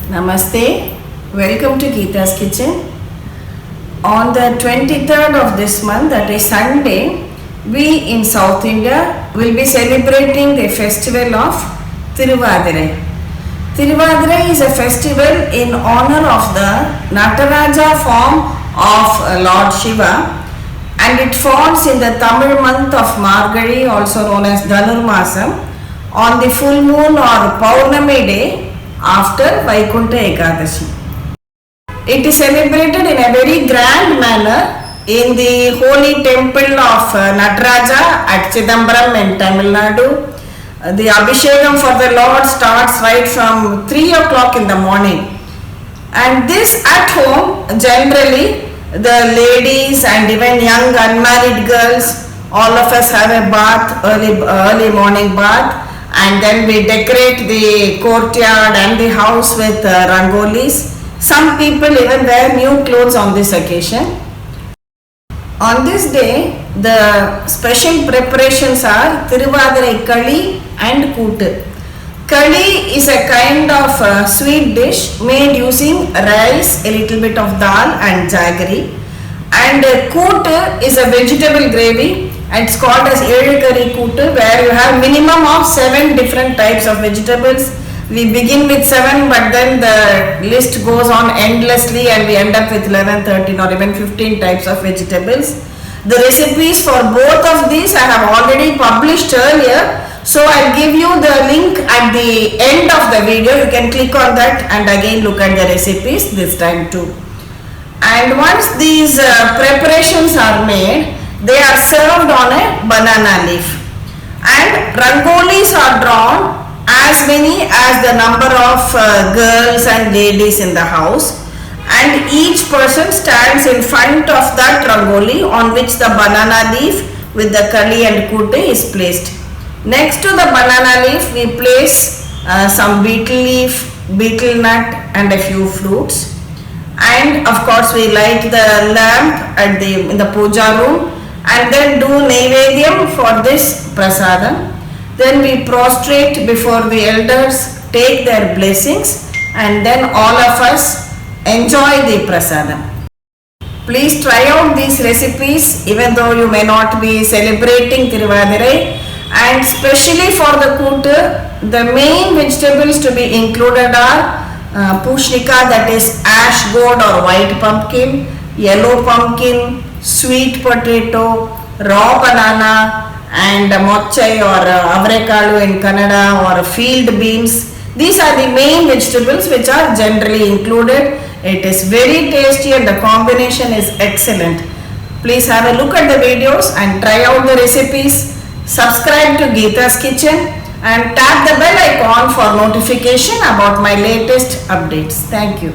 Namaste, welcome to Geeta's Kitchen. On the 23rd of this month, that is Sunday, we in South India will be celebrating the festival of Tiruvadirai. Tiruvadirai is a festival in honor of the Nataraja form of Lord Shiva, and it falls in the Tamil month of Margazhi, also known as Dhanurmasam, on the full moon or Paurnami day after Vaikunta Ekadashi. It is celebrated in a very grand manner in the holy temple of Nataraja at Chidambaram in Tamil Nadu. The Abhishekam for the Lord starts right from 3 o'clock in the morning. And this at home, generally the ladies and even young unmarried girls, all of us have a bath, early morning bath, and then we decorate the courtyard and the house with rangolis. Some people even wear new clothes on this occasion. On this day, the special preparations are Thiruvadirai Kali and kootu. Kali is a kind of sweet dish made using rice, a little bit of dal and jaggery. And kootu is a vegetable gravy. It's called as jaggery kootu, where you have minimum of 7 different types of vegetables. We begin with 7, but then the list goes on endlessly and we end up with 11, 13 or even 15 types of vegetables. The recipes for both of these I have already published earlier, so I'll give you the link at the end of the video. You can click on that and again look at the recipes this time too. And once these preparations are made, they are served on a banana leaf, and rangolis are drawn as many as the number of girls and ladies in the house, and each person stands in front of that rangoli on which the banana leaf with the kali and kootu is placed. Next to the banana leaf we place some betel leaf, betel nut and a few fruits, and of course we light the lamp at in the puja room and then do naivedyam for this prasadam. Then we prostrate before the elders, take their blessings, and then all of us enjoy the prasadam. Please try out these recipes even though you may not be celebrating Tiruvadirai. And especially for the kootu, the main vegetables to be included are pushnika, that is ash gourd or white pumpkin, yellow pumpkin, sweet potato, raw banana, and mochai or avrekalu in Kannada, or field beans. These are the main vegetables which are generally included. It is very tasty and the combination is excellent. Please have a look at the videos and try out the recipes. Subscribe to Geeta's Kitchen and tap the bell icon for notification about my latest updates. Thank you.